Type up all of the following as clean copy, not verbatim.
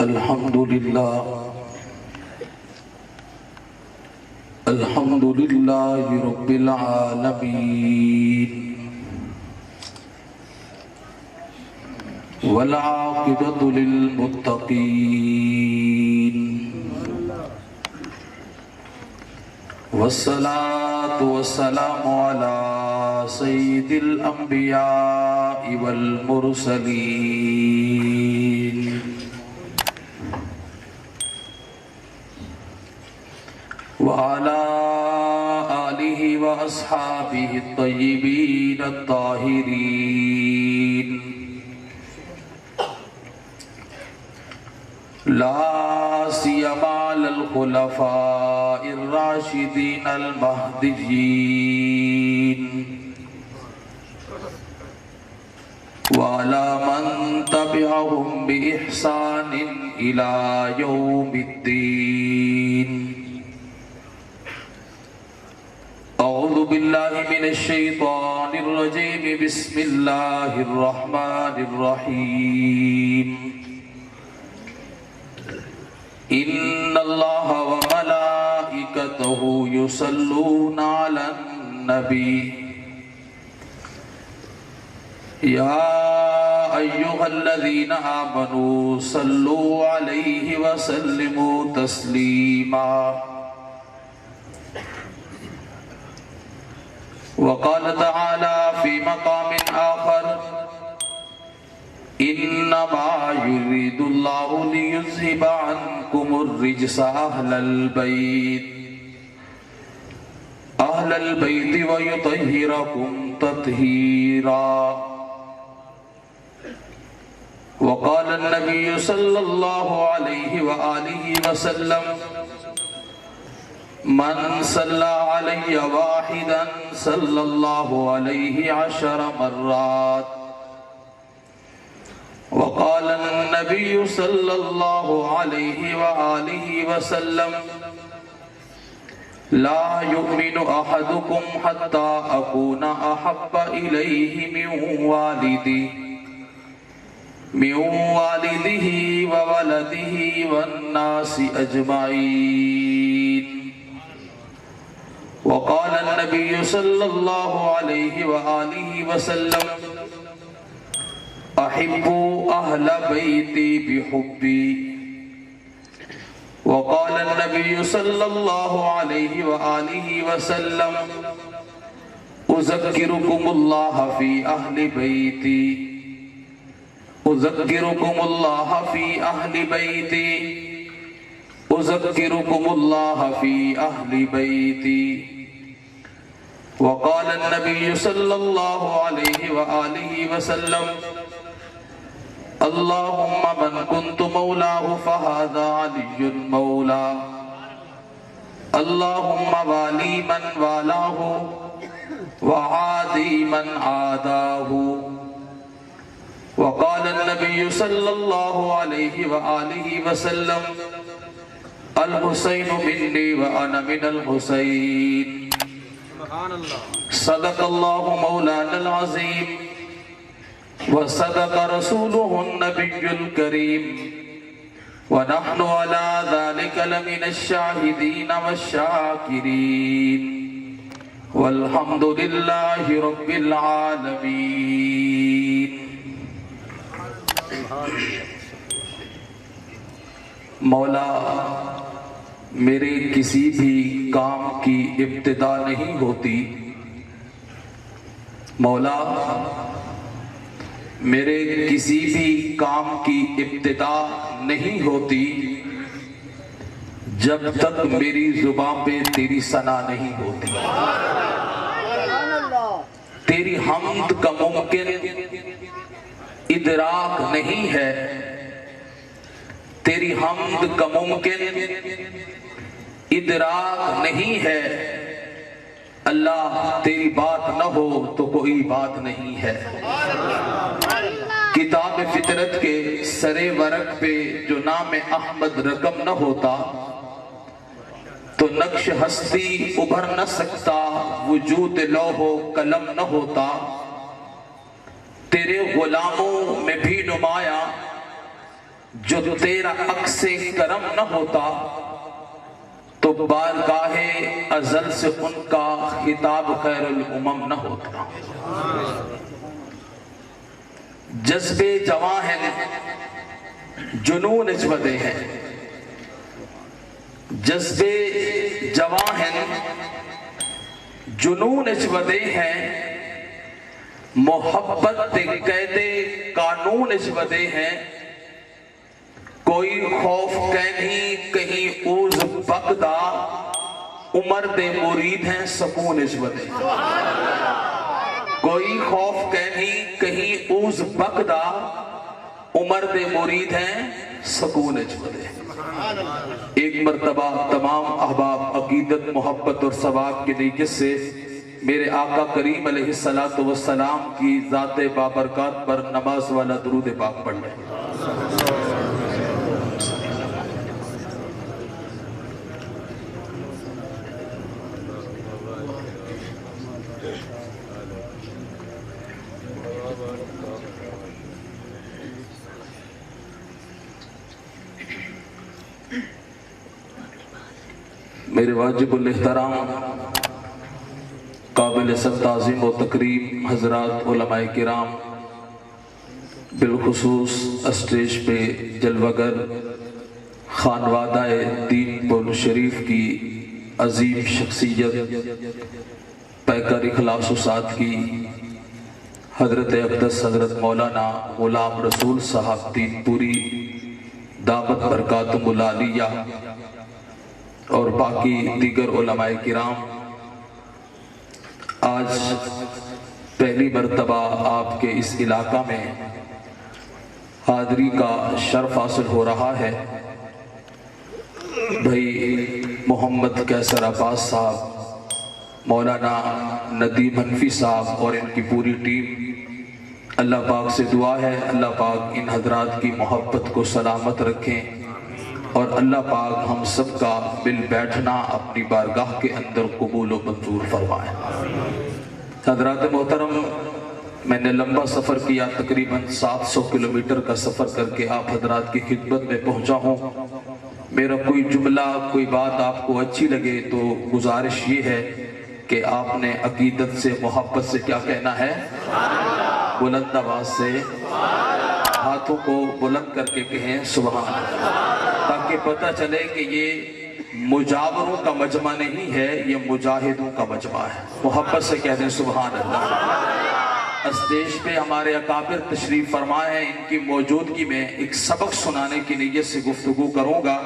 الحمد لله رب العالمين والعاقبة للمتقين والصلاة والسلام على سيد الأنبياء والمرسلين وعلى آله وأصحابه الطيبين الطاهرين لا سيما للخلفاء الراشدين المهديين وعلى من تبعهم بإحسان إلى يوم الدين. أعوذ بالله من الشيطان الرجيم. بسم الله الرحمن الرحيم. إن الله وملائكته يصلون على النبي يا أيها الذين آمنوا صلوا عليه وسلموا تسليما. وقال تعالى في مقام آخر إنما يريد الله ليذهب عنكم الرجس أهل البيت ويطهركم تطهيرا. وقال النبي صلى الله عليه وآله وسلم من صلى علي واحدا صلى الله عليه 10 مرات. وقال النبي صلى الله عليه وآله وسلم لا يؤمن أحدكم حتى أكون أحب إليه من والده وولده والناس أجمعين. وقال النبي صلى الله عليه وآله وسلم أحبوا أهل بيتي بحبي. وقال النبي صلى الله عليه وآله وسلم أذكركم الله في أهل بيتي أذكركم الله في أهل بيتي أذكركم الله في أهل بيتي. وقال النبي صلى الله عليه وآله وسلم اللهم من كنت مولاه فهذا علي مولاه. اللهم والي من والاه وعادي من عاداه. وقال النبي صلى الله عليه وآله وسلم الحسين مني وأنا من الحسين. صدق الله مولانا العظيم وصدق رسوله النبي الكريم ونحن على ذلك لمن الشاهدين والشاكرين والحمد لله رب العالمين. مولا میرے کسی بھی کام کی ابتدا نہیں ہوتی. مولا میرے کسی بھی کام کی ابتدا نہیں ہوتی جب تک میری زبان پہ تیری ثنا نہیں ہوتی. تیری حمد کا ممکن ادراک نہیں ہے. تیری حمد کا ممکن ادراک نہیں ہے. اللہ تیری بات نہ ہو تو کوئی بات نہیں ہے. کتاب فطرت کے سرے ورق پہ جو نام احمد رقم نہ ہوتا تو نقش ہستی ابھر نہ سکتا، وجود لوح و قلم نہ ہوتا. تیرے غلاموں میں بھی نمایاں جو تیرا عکس کرم نہ ہوتا تو بارگاہ ازل سے ان کا خطاب خیر الامم نہ ہوتا۔ جذبے جواں ہیں، جنون اجودے ہیں، جذبے جواں ہیں، جنون اجودے ہیں، محبت قید قانون اجودے ہیں، کوئی خوف کہیں کہیں اوز بغدا، عمر دے مرید ہیں سکون اجودے، کوئی خوف کہیں کہیں اوز بغدا، عمر دے مرید ہیں سکون اجودے۔ ایک مرتبہ تمام احباب عقیدت، محبت اور ثواب کی نیت سے میرے آقا کریم علیہ السلام کی ذات بابرکات پر نماز والا درود پاک پڑھ لیں۔ میرے واجب الاحترام قابل سب تعظیم و تکریم حضرات علماء کرام، بالخصوص اسٹیج پہ جلوگر خانوادہ دین پور شریف کی عظیم شخصیت، پیکر اخلاص و سادگی حضرت اقدس حضرت مولانا غلام رسول صاحب دین پوری دامت برکاتہم العالیہ اور باقی دیگر علماء کرام، آج پہلی مرتبہ آپ کے اس علاقہ میں حاضری کا شرف حاصل ہو رہا ہے۔ بھائی محمد کیسر عباس صاحب، مولانا ندیم حنفی صاحب اور ان کی پوری ٹیم، اللہ پاک سے دعا ہے اللہ پاک ان حضرات کی محبت کو سلامت رکھیں اور اللہ پاک ہم سب کا مل بیٹھنا اپنی بارگاہ کے اندر قبول و منظور فرمائے۔ حضرات محترم، میں نے لمبا سفر کیا، تقریباً 700 کلومیٹر کا سفر کر کے آپ حضرات کی خدمت میں پہنچا ہوں۔ میرا کوئی جملہ، کوئی بات آپ کو اچھی لگے تو گزارش یہ ہے کہ آپ نے عقیدت سے، محبت سے کیا کہنا ہے؟ بلند آواز سے ہاتھوں کو بلند کر کے کہیں سبحان اللہ، تاکہ پتہ چلے کہ یہ مجاوروں کا مجمع نہیں ہے، یہ مجاہدوں کا مجمع ہے۔ محبت سے کہہ دیں سبحان اللہ۔ اسٹیج پہ ہمارے اکابر تشریف فرما ہے، ان کی موجودگی میں ایک سبق سنانے کی نیت سے گفتگو کروں گا۔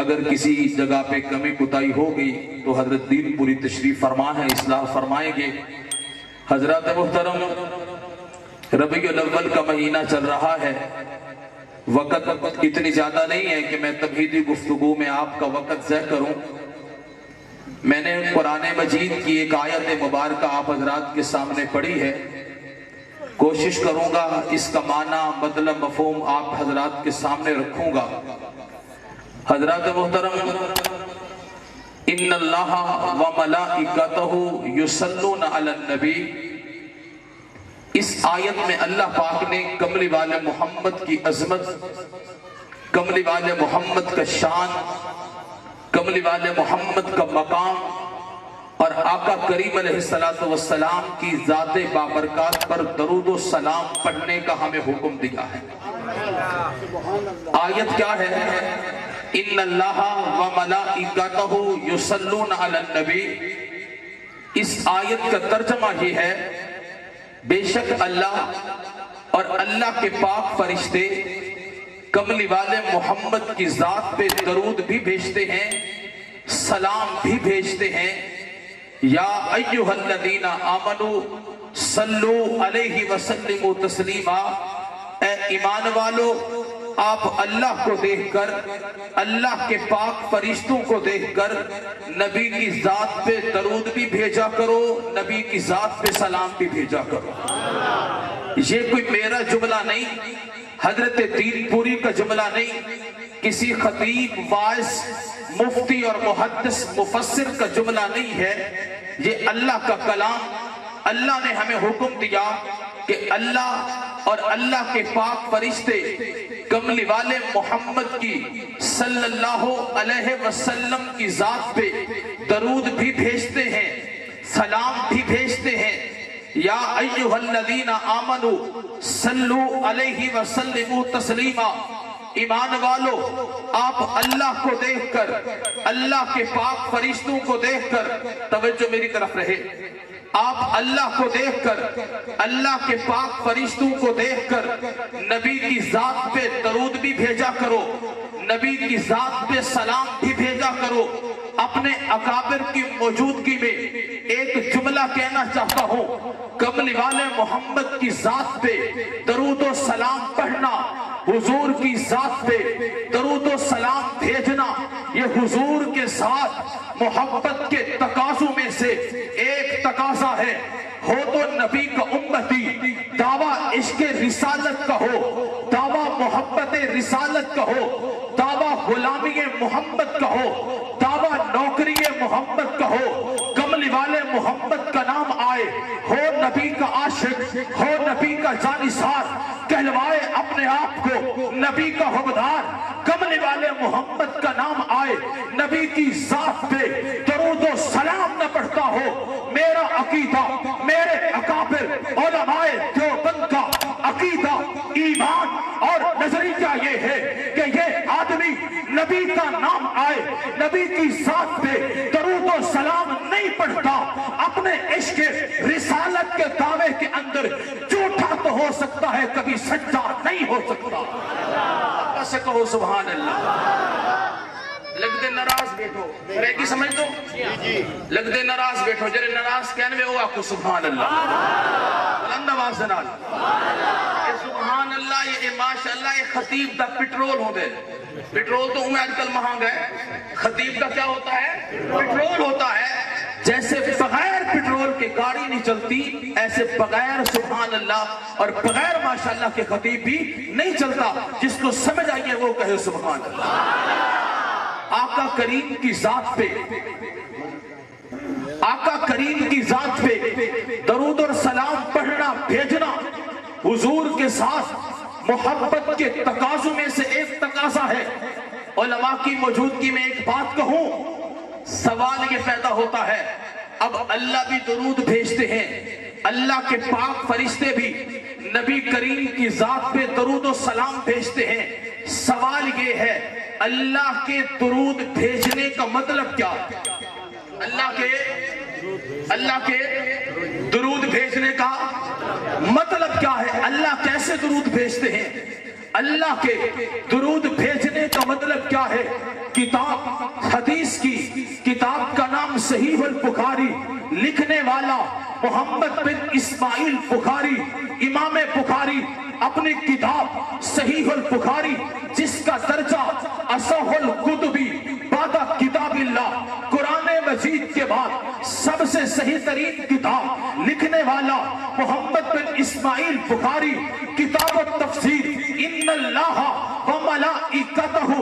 اگر کسی جگہ پہ کمی کوتاہی ہو گئی تو حضرت دین پوری تشریف فرما ہے، اصلاح فرمائیں گے۔ حضرات محترم، ربیع الاول کا مہینہ چل رہا ہے، وقت اتنی زیادہ نہیں ہے کہ میں تمہیدی گفتگو میں آپ کا وقت ضائع کروں۔ میں نے قرآن مجید کی ایک آیت مبارکہ آپ حضرات کے سامنے پڑھی ہے، کوشش کروں گا اس کا معنی، مطلب، مفہوم آپ حضرات کے سامنے رکھوں گا۔ حضرات محترم، ان اللہ و ملائکتہ یصلون علی النبی، اس آیت میں اللہ پاک نے کملی والے محمد کی عظمت، کملی والے محمد کا شان، کملی والے محمد کا مقام اور آقا کریم علیہ السلام کی ذات بابرکات پر درود و سلام پڑھنے کا ہمیں حکم دیا ہے۔ آیت کیا ہے؟ ان اللہ و ملائکتہ یصلون علی النبی۔ اس آیت کا ترجمہ یہ ہے، بے شک اللہ اور اللہ کے پاک فرشتے کملی والے محمد کی ذات پہ درود بھی بھیجتے ہیں، سلام بھی بھیجتے ہیں۔ یا ایھا الذین آمنوا صلو علیہ وسلموا تسلیما، اے ایمان والو، آپ اللہ کو دیکھ کر، اللہ کے پاک فرشتوں کو دیکھ کر نبی کی ذات پہ درود بھی بھیجا کرو، نبی کی ذات پہ سلام بھی بھیجا کرو۔ یہ کوئی میرا جملہ نہیں، حضرت دین پوری کا جملہ نہیں، کسی خطیب، واعظ، مفتی اور محدث، مفسر کا جملہ نہیں ہے، یہ اللہ کا کلام۔ اللہ نے ہمیں حکم دیا کہ اللہ اور اللہ کے پاک فرشتے کملی والے محمد کی صلی اللہ علیہ وسلم کی ذات پہ درود بھی بھیجتے ہیں، سلام بھی بھیجتے ہیں۔ یا ایھا الذین آمنوا صلوا علیہ وسلموا تسلیما، ایمان والو آپ اللہ کو دیکھ کر، اللہ کے پاک فرشتوں کو دیکھ کر، توجہ میری طرف رہے، آپ اللہ کو دیکھ کر، اللہ کے پاک فرشتوں کو دیکھ کر نبی کی ذات پہ درود بھی بھیجا کرو، نبی کی ذات پہ سلام بھی بھیجا کرو۔ اپنے اکابر کی موجودگی میں ایک جملہ کہنا چاہتا ہوں، کملی والے محمد کی ذات پہ درود و سلام پڑھنا، حضور کی ذات پہ درود و سلام بھیجنا، یہ حضور کے ساتھ محبت کے تقاضوں میں سے ایک تقاضا ہے۔ ہو تو نبی کا امتی، دعویٰ عشق رسالت کا ہو، دعویٰ محبت رسالت کا ہو، دعویٰ غلامی محمد کا ہو، دعویٰ نوکری محمد کا ہو، کملی والے محمد کا نام آئے، ہو نبی کا عاشق، ہو نبی کا جانثار، کہلوائے اپنے آپ کو نبی کا حبدار، کملی والے محمد کا نام آئے، نبی کی ذات پہ درود و سلام نہ پڑھتا ہو، میرا عقیدہ، میرے اکابر علماء دیوبند کا عقیدہ، ایمان اور نظریہ یہ ہے کہ یہ آدمی نبی کا نام آئے، نبی کی ذات پہ درود و سلام نہیں پڑھتا، اپنے عشق رسالت کے دعوے کے اندر جھوٹا تو ہو سکتا ہے، کبھی سچا نہیں ہو سکتا۔ بس کہو سبحان اللہ۔ لگ دے ناراض بیٹھو، رہ کی سمجھ دو، لگ دے ناراض بیٹھو، جرے ناراض کہنے میں وہ آپ کو سبحان اللہ، بلند آواز سے نال، یہ سبحان اللہ، یہ ماشاءاللہ، یہ خطیب دا پٹرول ہو دے۔ پٹرول تو ہمیں آج کل مہنگ ہے، خطیب کا کیا ہوتا ہے؟ پٹرول ہوتا ہے۔ جیسے بغیر پٹرول کے گاڑی نہیں چلتی، ایسے بغیر سبحان اللہ اور بغیر ماشاءاللہ کے خطیب بھی نہیں چلتا۔ جس کو سمجھ آئیے وہ کہے سبحان اللہ۔ آقا کریم کی ذات پہ، آقا کریم کی ذات پہ درود اور سلام پڑھنا بھیجنا حضور کے ساتھ محبت کے تقاضوں میں سے ایک تقاضا ہے۔ علماء کی موجودگی میں ایک بات کہوں، سوال یہ پیدا ہوتا ہے، اب اللہ بھی درود بھیجتے ہیں، اللہ کے پاک فرشتے بھی نبی کریم کی ذات پہ درود و سلام بھیجتے ہیں، سوال یہ ہے اللہ کے درود بھیجنے کا مطلب کیا؟ اللہ کے درود بھیجنے کا مطلب کیا ہے؟ اللہ کیسے درود بھیجتے ہیں؟ اللہ کے درود بھیجنے کا مطلب کیا ہے؟ کتاب حدیث کی کتاب کا نام صحیح البخاری، لکھنے والا محمد بن اسماعیل بخاری، امام بخاری اپنی کتاب صحیح البخاری جس کا درجہ اصح الکتبی بعد کتاب اللہ، قرآن مجید کے بعد سب سے صحیح ترین کتاب لکھنے والا محمد بن اسماعیل بخاری، کتاب التفسیر ان اللہ وملائکتہ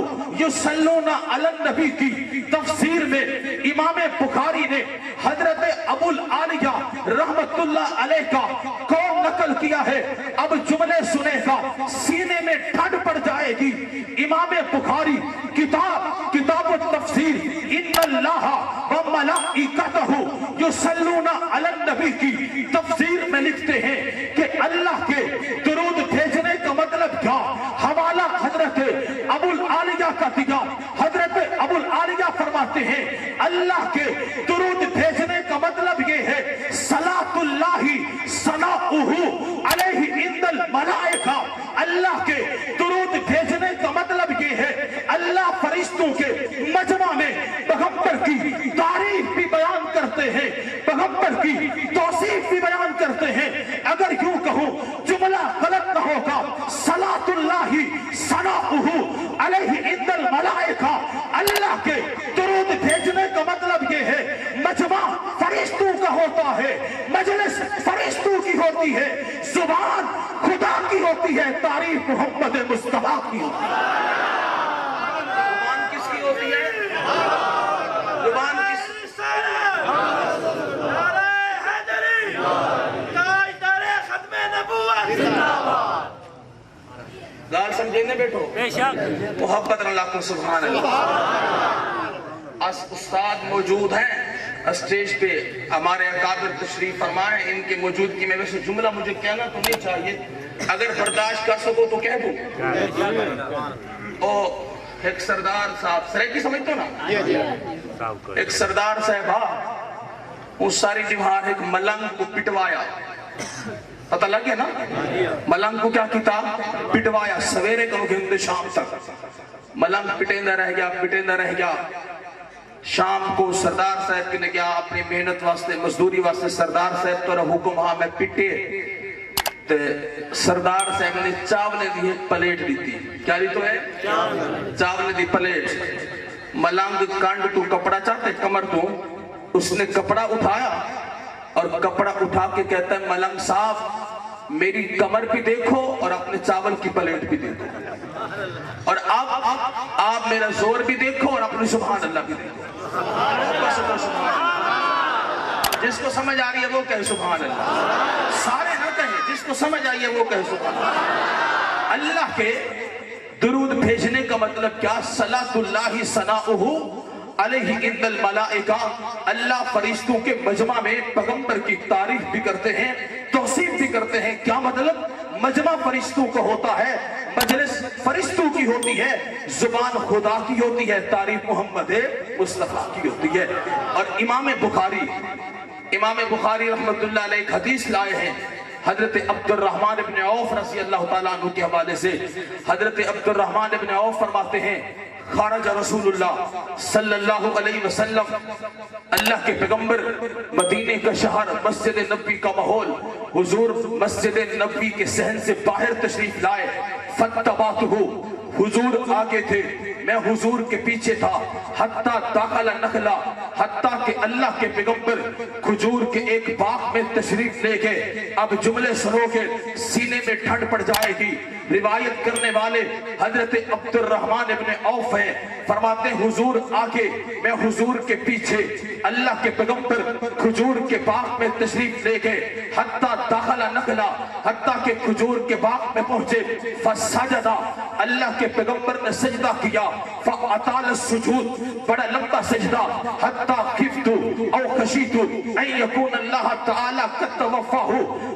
یصلون علی النبی کی تفسیر میں امام بخاری نے حضرت ابو العالیہ رحمت اللہ علیہ کا قول نقل کیا ہے۔ اب جملے سنے گا، سینے میں ٹھنڈ پڑ جائے گی۔ امام بخاری کتاب التفسیر ان اللہ وملائکتہ یصلون علی النبی کی تفسیر میں لکھتے ہیں کہ اللہ کے درود بھیجنے کا مطلب کیا؟ حوالہ حضرت ابو العالیہ کا دیا، حضرت ابو العالیہ فرماتے ہیں اللہ کے درود بھیجنے کا مطلب یہ ہے صلاۃ اللہ ثناؤہ علیہ عند الملائکہ، اللہ کے درود بھیجنے کا مطلب یہ ہے اللہ فرشتوں کے مجمع میں پیغمبر کی تعریف بھی بیان کرتے ہیں، پیغمبر کی توصیف بھی بیان کرتے ہیں۔ اگر یوں کہوں جملہ غلط نہ ہوگا، صلاۃ اللہ ثناؤہ علیہ عند الملائکہ، اللہ کے درود بھیجنے کا مطلب یہ ہے مجمع فرشتوں کا ہوتا ہے، مجلس فرشتوں کی ہوتی ہے، زبان خدا کی ہوتی ہے، تعریف محمد مصطفیٰ کی ہوتی ہے۔ زبان کس کی ہوتی ہے؟ زبان کس؟ نعرہ حیدری، تاجدار ختم نبوت، نے بیٹھو بے شک محبت اللہ کو سبحان اللہ. استاد موجود ہیں اسٹیج پہ, ہمارے اکابر تشریف فرمائے, ان کی موجودگی میں ویسے جملہ مجھے کہنا تو نہیں چاہیے, اگر برداشت کر سکو تو کہہ دوں. ایک سردار صاحب سرائکی سمجھتے ہو نا, ایک سردار صاحبہ اس ساری دیوار ایک ملنگ کو پٹوایا, پتہ لگ گیا نا ملنگ کو کیا کیتا, پٹوایا. سویرے کرو گھنٹے شام تک ملنگ پٹیندہ رہ گیا. شام کو سردار صاحب نے کیا اپنی محنت واسطے مزدوری واسطے سردار صاحب تو حکم ہاں میں پٹے, تو سردار صاحب نے چاولے دی ایک پلیٹ دی تھی. کیا دی تو ہے چاولے دی پلیٹ. ملنگ کانڈ تو کپڑا چاہتے کمر تو, اس نے کپڑا اٹھایا اور کپڑا اٹھا کے کہتا ہے ملنگ صاحب میری کمر بھی دیکھو اور اپنے چاول کی پلیٹ بھی دیکھو, اور آپ میرا زور بھی دیکھو اور اپنے سبحان اللہ بھی دیکھو. جس کو سمجھ آ رہی ہے وہ کہے سبحان اللہ, سارے نہ کہیں, جس کو سمجھ آئی ہے وہ کہے سبحان اللہ. اللہ کے درود بھیجنے کا مطلب کیا, صلاۃ اللہ ثناؤہ علیہ عند الملائکہ, اللہ فرشتوں کے مجمع میں پیغمبر کی تعریف بھی کرتے ہیں, توصیف بھی کرتے ہیں. کیا مطلب, مجمع فرشتوں کا ہوتا ہے, مجلس فرشتوں کی ہوتی ہے, زبان خدا کی ہوتی ہے, تعریف محمد مصطفیٰ کی ہوتی ہے. اور امام بخاری رحمت اللہ علیہ ایک حدیث لائے ہیں حضرت عبد الرحمن ابن عوف رضی اللہ تعالیٰ عنہ کے حوالے سے. حضرت عبد الرحمن ابن عوف فرماتے ہیں خارج رسول اللہ صلی اللہ علیہ وسلم, اللہ کے پیغمبر مدینے کا شہر, مسجد نبوی کا ماحول, حضور مسجد نبوی کے صحن سے باہر تشریف لائے. فاتبعتہ, حضور آگے تھے, میں حضور کے پیچھے تھا. حتیٰ داخل نخلا, حتیٰ کہ اللہ کے پیغمبر کھجور کے ایک باغ میں تشریف لے گئے. اب جملے سنو کے سینے میں ٹھنڈ پڑ جائے گی. روایت کرنے والے حضرت عبد الرحمن ابن عوف ہیں, فرماتے ہیں حضور آگے, میں حضور کے پیچھے. اللہ کے پیغمبر کھجور کے باغ میں تشریف لے گئے. حتیٰ داخل نخلا, حتیٰ کہ کھجور کے باغ میں پہنچے. فسجدہ, اللہ کے پیغمبر نے سجدہ کیا. فاطال السجود, بڑا لمبا سجدہ. حتیٰ خفت او خشیت ان یکون اللہ تعالی قد توفاہ.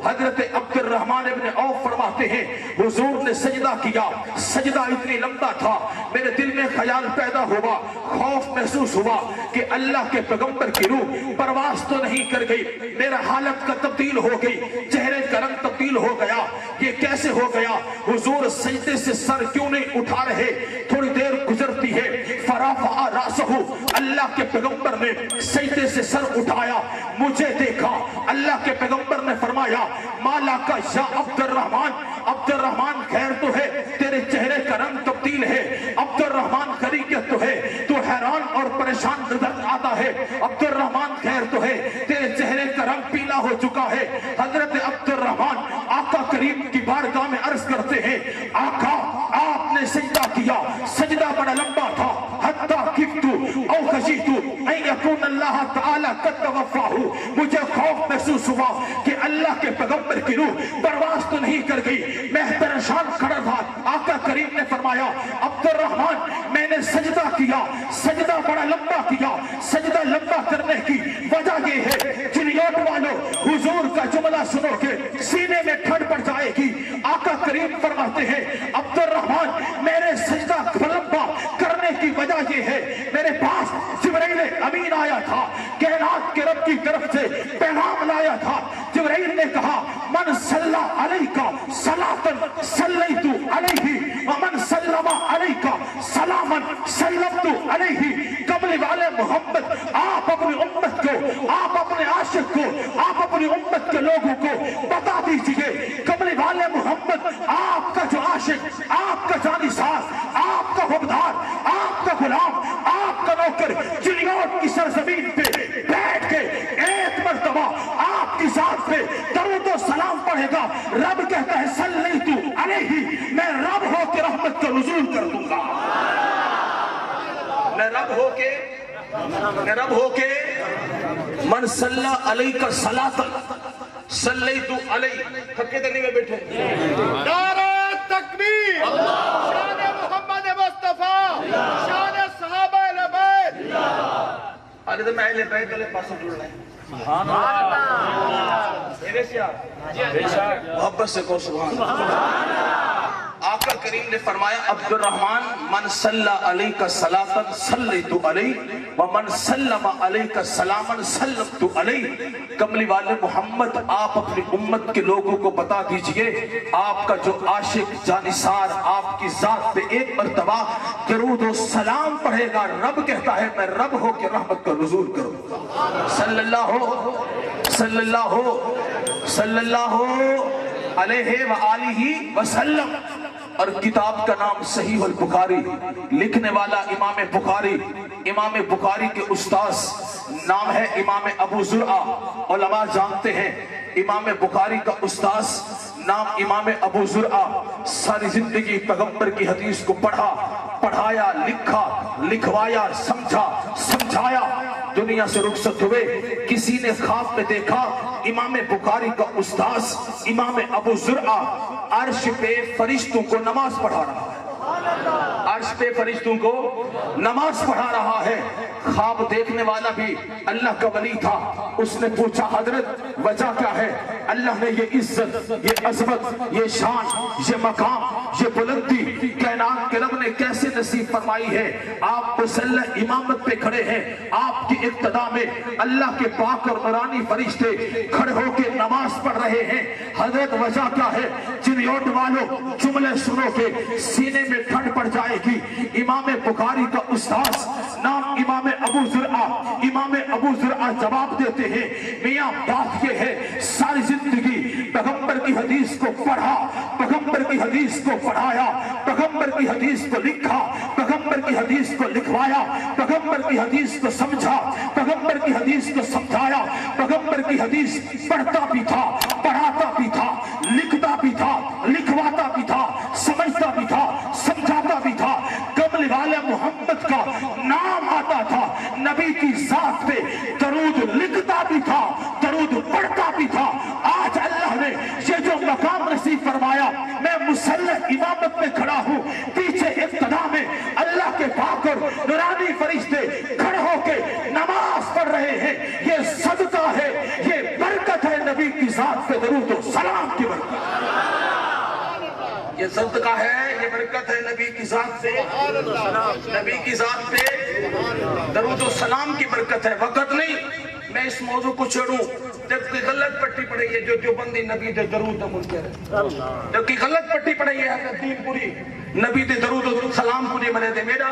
حضرت عبد الرحمن ابن عوف فرماتے ہیں حضور نے سجدہ کیا, سجدہ اتنی لمبا تھا, میرے دل میں خیال پیدا ہوا, خوف محسوس ہوا کہ اللہ کے پیغمبر کی روح پرواز تو نہیں کر گئی. میرا حالت کا تبدیل ہو گئی, چہرے کا رنگ تبدیل ہو گیا. یہ کیسے ہو گیا, حضور سجدے سے سر کیوں نہیں اٹھا رہے. تھوڑی دیر گزرتی ہے, فرافع راسہ, اللہ کے پیغمبر نے سجدے سے سر اٹھایا, مجھے دیکھا. اللہ کے پیغمبر نے فرمایا مالا کا یا عبد الرحمن, عبد الرحمن خیر تو ہے, تیرے چہرے کا رنگ تبدیل ہے. عبد الرحمن خیریت تو ہے, تو حیران اور پریشان نظر آتا ہے. عبد الرحمن خیر تو ہے, تیرے چہرے کا رنگ پیلا ہو چکا ہے. حضرت عبد الرحمن آقا کریم کی بارگاہ میں عرض کرتے ہیں آقا آپ نے سجدہ کیا, سجدہ بڑا لمبا تھا. حتیٰ خفت او خشیت ان یکون اللہ تعالی قد توفاہ, مجھے خوف محسوس ہوا کہ اللہ کے پیغمبر کی روح پرواز تو نہیں کر گئی. میں پریشان کھڑا تھا. آقا کریم نے فرمایا عبد الرحمن میں نے سجدہ کیا, سجدہ بڑا لمبا کیا. سجدہ لمبا کرنے کی وجہ یہ ہے, چلیوٹ والوں حضور کا جملہ سنو کہ سینے میں ٹھنڈ پڑ جائے گی. آقا کریم فرماتے ہیں عبد الرحمن میرے سجدہ لمبا کرنے کی وجہ یہ ہے, میرے پاس جبرائیل امین آیا تھا, کائنات کے رب کی طرف سے پیغام لایا تھا. جبرائیل نے کہا من صلی علیکہ صلاۃ صلیت علیہ ومن سلم علیکہ سلاما سلمت علیہ. قبل والے محمد آپ اپنی امت کو, آپ اپنے عاشق کو, آپ اپنی امت کے لوگوں کو بتا دیجئے قبل والے محمد آپ کا جو عاشق, آپ کا جانثار, آپ کا حبدار, آپ کا غلام, آپ کا نوکر چلیوٹ کی سرزمین پہ بیٹھ کے ایک مرتبہ آپ کی ذات پہ درود و سلام پڑھے گا. رب کہتا ہے صلیت علیہ, میں رب ہو کے رحمت کا نزول کر دوں گا. میں رب ہو کے من صلی علیہ کا صلاۃ صلیت علیہ. تھکے تو نہیں میں بیٹھے. نعرہ تکبیر. والد میں اہل بیت والے پاس جڑنا ہے. سبحان اللہ. محبت سے کہو سبحان اللہ. آقا کریم نے فرمایا عبد الرحمن من صلی علیک صلاۃ صلیت علیہ ومن سلم علیک سلاما سلمت علیہ. کملی والے محمد آپ اپنی امت کے لوگوں کو بتا دیجئے آپ کا جو عاشق جانثار آپ کی ذات پہ ایک مرتبہ درود و سلام پڑھے گا رب کہتا ہے میں رب ہو کے رحمت کا نزول کروں. صلی اللہ علیہ وآلہ وسلم. اور کتاب کا نام صحیح البخاری، لکھنے والا امام بخاری. امام بخاری کے استاذ نام ہے امام ابو زرعہ. علماء جانتے ہیں امام بخاری کا استاذ نام امام ابو زرعہ. ساری زندگی پیغمبر کی حدیث کو پڑھا، پڑھایا، لکھا، لکھوایا، سمجھا، سمجھایا. دنیا سے رخصت ہوئے. کسی نے خواب میں دیکھا امام بخاری کا استاذ امام ابو زرعہ عرش پہ فرشتوں کو نماز پڑھا رہا ہے. عرش پہ فرشتوں کو نماز پڑھا رہا ہے. خواب دیکھنے والا بھی اللہ کا ولی تھا. اس نے پوچھا حضرت وجہ کیا ہے؟ اللہ نے یہ عزت، یہ عظمت، یہ شان، یہ مقام، یہ بلندی کائنات کے رب نے کیسے نصیب فرمائی ہے؟ آپ مسلح امامت پہ کھڑے ہیں، آپ کی اقتدا میں اللہ کے پاک اور نورانی فرشتے کھڑے ہو کے نماز پڑھ رہے ہیں. حضرت وجہ کیا ہے؟ چنیوٹ والوں جملے سنو کے سینے میں ٹھنڈ پڑ جائے گی. امام بخاری کا استاذ نام امام ابو زرعہ. امام ابو زرعہ جواب دیتے ہیں میاں بات یہ ہے ساری زندگی پیغمبر کی حدیث کو پڑھا، پیغمبر کی حدیث کو پڑھایا، پیغمبر کی حدیث کو لکھا، پیغمبر کی حدیث کو لکھوایا، پیغمبر کی حدیث کو سمجھا، پیغمبر کی حدیث کو سمجھایا، پیغمبر کی حدیث پڑھتا بھی تھا، پڑھاتا بھی تھا، لکھتا بھی تھا، لکھواتا بھی تھا، سمجھتا بھی تھا، سمجھاتا بھی تھا. کملی والے محمد کا نام آتا تھا. نبی کی ذات پہ درود لکھتا بھی تھا، درود پڑھتا بھی تھا. آج اللہ نے یہ جو مقام نصیب فرمایا میں مسلح امامت میں کھڑا ہوں، پیچھے ابتدا میں اللہ کے پاک اور نورانی فرشتے کھڑے ہو کے نماز پڑھ رہے ہیں. یہ صدقہ ہے، یہ برکت ہے نبی کی ذات پہ درود و سلام کی برکت. یہ صدقہ ہے، یہ برکت ہے نبی کی ذات سے، نبی کی ذات پہ درود و سلام کی برکت ہے. وقت نہیں میں اس موضوع کو چھیڑوں. جب کوئی غلط پٹی پڑے ہے جو بندی نبی دے درود منکر ہے، جب کوئی غلط پٹی پڑے ہے دین پوری نبی دے درود و سلام پوری بنے دے. میرا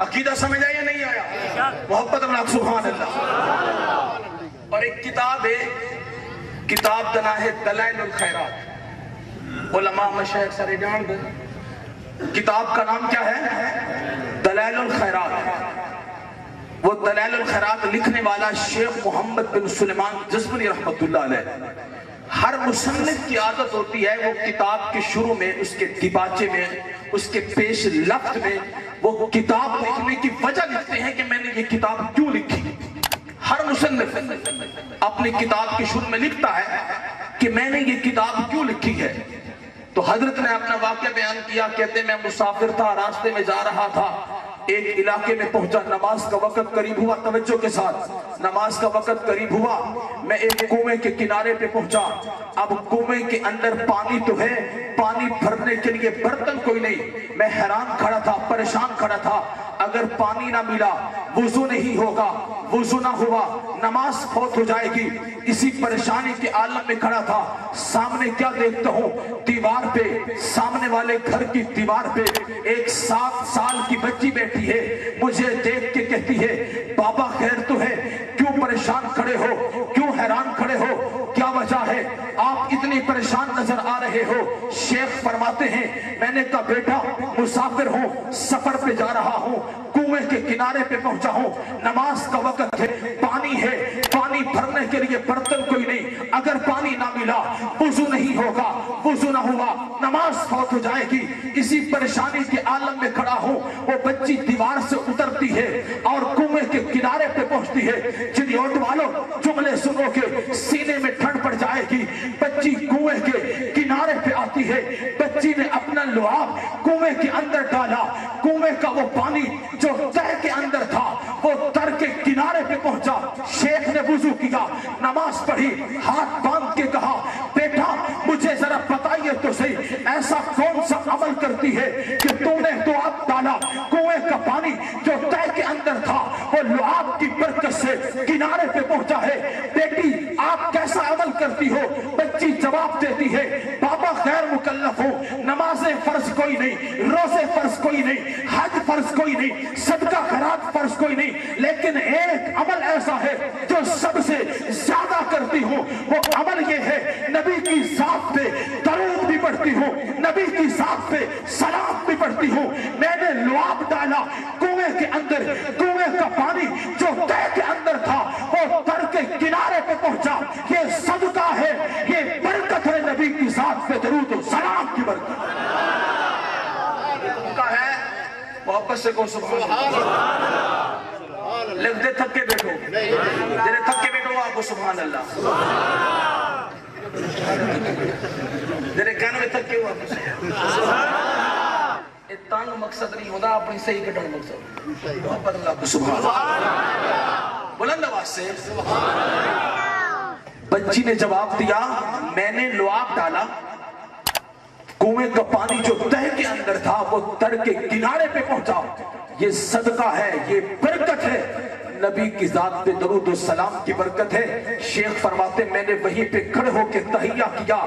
عقیدہ سمجھ آیا نہیں آیا؟ محبت بنا سبحان اللہ. اور ایک کتاب ہے، کتاب کا نام ہے دلائل الخیرات. علماء مشایخ سارے جان دے. کتاب کا نام کیا ہے؟ دلائل الخیرات. وہ دلائل الخیرات لکھنے والا شیخ محمد بن سلیمان جزمنی رحمت اللہ علیہ. ہر مصنف کی عادت ہوتی ہے وہ کتاب کے شروع میں، اس کے دیباچے میں، اس کے پیش لفظ میں وہ کتاب لکھنے کی وجہ لکھتے ہیں کہ میں نے یہ کتاب کیوں لکھی. ہر مصنف اپنی کتاب کے شروع میں لکھتا ہے کہ میں نے یہ کتاب کیوں لکھی ہے. تو حضرت نے اپنا واقعہ بیان کیا. کہتے میں مسافر تھا، راستے میں جا رہا تھا، ایک علاقے میں پہنچا، نماز کا وقت قریب ہوا. توجہ کے ساتھ، نماز کا وقت قریب ہوا. میں ایک کنویں کے کنارے پہ پہنچا. اب کنویں کے اندر پانی تو ہے، پانی بھرنے کے لیے برتن کوئی نہیں. میں حیران کھڑا تھا، پریشان کھڑا تھا. اگر پانی نہ ملا وضو نہیں ہوگا، وضو نہ ہوا نماز فوت ہو جائے گی. اسی پریشانی کے عالم میں کھڑا تھا. سامنے کیا دیکھتا ہوں؟ دیوار پہ، سامنے والے گھر کی دیوار پہ ایک 7 سال کی بچی بیٹھی ہے. مجھے دیکھ کے کہتی ہے بابا خیر تو ہے، کیوں پریشان کھڑے ہو، کیوں حیران کھڑے ہو، کیا وجہ ہے، آپ اتنی پریشان نظر آ رہے ہو؟ شیخ فرماتے ہیں میں نے کہا بیٹا مسافر ہوں، سفر پہ جا رہا ہوں، کنویں کے کنارے پہ پہنچا ہوں، نماز کا وقت ہے، پانی ہے، پانی بھرنے کے لیے برتن کوئی نہیں. اگر پانی نہ ملا وضو نہیں ہوگا، وضو نہ ہوا نماز فوت ہو جائے گی. اسی پریشانی کے عالم میں کھڑا ہوں. وہ بچی دیوار سے اترتی ہے اور کنویں کے کنارے پہ پہنچتی ہے. چنیوٹ والوں جملے سنو کے سینے میں ٹھنڈ پڑ جائے گی. بچی کنویں کے کنارے پہ آتی ہے. بچی نے اپنا لعاب کنویں کے اندر ڈالا. کنویں کنویں کا وہ پانی جو تہ کے اندر تھا وہ تر کے کنارے پہ پہنچا. شیخ نے وضو کیا, نماز پڑھی, ہاتھ باندھ کے کہا بیٹا مجھے ذرا بتائیے تو صحیح ایسا کون سا عمل کرتی ہے کہ تم نے تو آپ ڈالا کنویں کا پانی جو تہ کے اندر تھا وہ لعاب کی برکت سے کنارے پہ پہنچا ہے. بیٹی آپ کیسا عمل کرتی ہو؟ بچی جواب دیتی ہے بابا غیر مکلف ہوں, نمازیں فرض کوئی نہیں, روزے فرض کوئی نہیں, حج فرض کوئی نہیں, صدقہ خیرات فرض کوئی نہیں, لیکن ایک عمل ایسا ہے جو سب سے زیادہ کرتی ہوں, وہ عمل یہ ہے نبی کی ذات پہ درود بھی پڑھتی ہوں, نبی کی ذات پہ سلام بھی پڑھتی ہوں. میں نے لعاب ڈالا کنویں کے اندر, کنویں کا پانی جو تہ کے اندر تھا وہ تر کے کنارے پہ پہنچا. یہ صدقہ ہے, یہ برکت ہے نبی کی ذات پہ درود و سلام کی برکت کا ہے. واپس سے کو سبحان اللہ لکھ دے, تھک کے بیٹھو, جنہیں تھک کے بیٹھو آپ کو سبحان اللہ, جنہیں کہنے میں تھک کے ہوا اتنا مقصد نہیں ہوتا, اپنی صحیح کٹھن مقصد محبت اللہ کو سبحان اللہ. بلند آواز سے بچی نے جواب دیا میں نے لعاب ڈالا کنویں کا پانی جو تہ کے اندر تھا وہ تر کے کنارے پہ پہنچا. یہ صدقہ ہے, یہ برکت ہے, نبی کی ذات پہ درود و سلام کی برکت ہے. شیخ فرماتے میں نے وہیں پہ کھڑے ہو کے تحیہ کیا,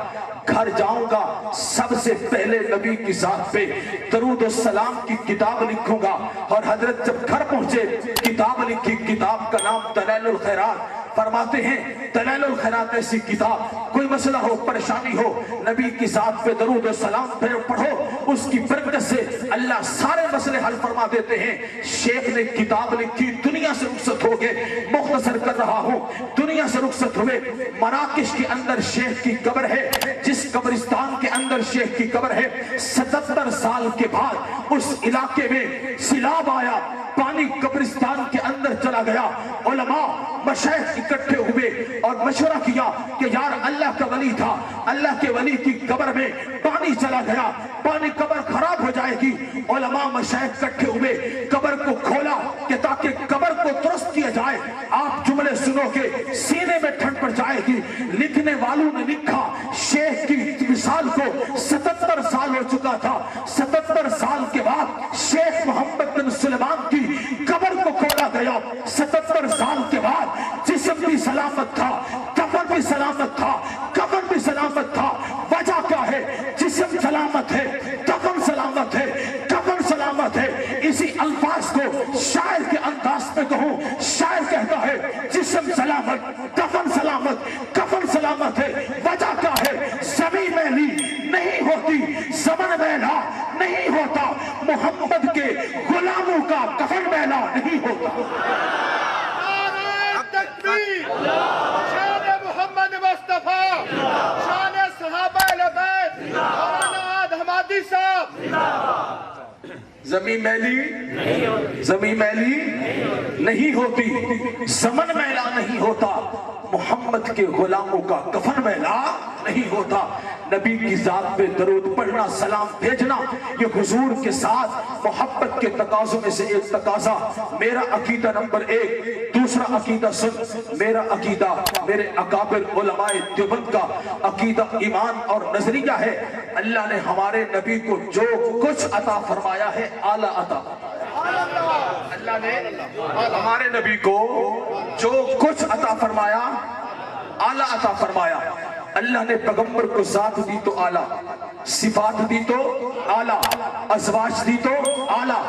گھر جاؤں گا سب سے پہلے نبی کی ذات پہ درود و سلام کی کتاب لکھوں گا. اور حضرت جب گھر پہنچے کتاب لکھی, کتاب کا نام دلائل الخیرات. فرماتے ہیں دلائل الخیرات ایسی کتاب, کوئی مسئلہ ہو پریشانی ہو نبی کی ذات پہ درود و سلام پڑھو, اس کی برکت سے اللہ سارے مسئلے حل فرما دیتے ہیں. شیخ نے کتاب لکھی, دنیا سے رخصت ہو گئے, مختصر کر رہا ہوں, دنیا سے رخصت ہوئے. مراکش کے اندر شیخ کی قبر ہے, جس قبرستان کے اندر شیخ کی قبر ہے 77 سال کے بعد اس علاقے میں سیلاب آیا, پانی قبرستان کے اندر چلا گیا. علماء مشائخ اکٹھے ہوئے اور مشورہ کیا کہ یار اللہ کا ولی تھا, اللہ کے ولی کی قبر میں پانی چلا گیا, پانی قبر خراب ہو جائے گی. علماء مشائخ اکٹھے ہوئے, قبر کو کھولا کہ تاکہ قبر کو درست کیا جائے. آپ جملے سنو گے سینے میں ٹھنڈ پڑ جائے گی. لکھنے والوں نے لکھا شیخ کی مثال کو 77 سال ہو چکا تھا, 77 سال کے بعد شیخ محمد بن سلیمان کی قبر کو کھولا گیا. 77 سال کے بعد جسم بھی سلامت تھا, کفن بھی سلامت تھا, کفن بھی سلامت تھا. وجہ کیا ہے؟ جسم سلامت ہے, کفن سلامت ہے, کفن سلامت ہے. اسی الفاظ کو شاعر کے انداز میں کہوں, شاعر کہتا ہے جسم سلامت, کفن سلامت, کفن سلامت ہے. وجہ کیا ہے؟ زمین میلی نہیں ہوتی, زمن میلا نہیں ہوتا, محمد کے غلاموں کا کفن میلا نہیں ہوتا. شان محمد مصطفیٰ, شان صحابہ اہل بیت, مولانا حمادی صاحب. زمین میلی, زمین میلی نہیں ہوتی, زمن میلا نہیں ہوتا, محمد کے غلاموں کا کفن میلا نہیں ہوتا. نبی کی ذات پہ درود پڑھنا, سلام بھیجنا, یہ حضور کے ساتھ محبت کے تقاضوں میں سے ایک تقاضا. میرا عقیدہ نمبر 1. دوسرا عقیدہ سن, میرا عقیدہ میرے اکابر علماء دیوبند کا عقیدہ ایمان اور نظریہ ہے, اللہ نے ہمارے نبی کو جو کچھ عطا فرمایا ہے اعلیٰ عطا. اللہ نے ہمارے نبی کو جو کچھ عطا فرمایا اعلیٰ عطا فرمایا. اللہ نے پیغمبر کو ذات دی تو اعلیٰ, صفات دی تو اعلیٰ, ازواج دی تو اعلیٰ,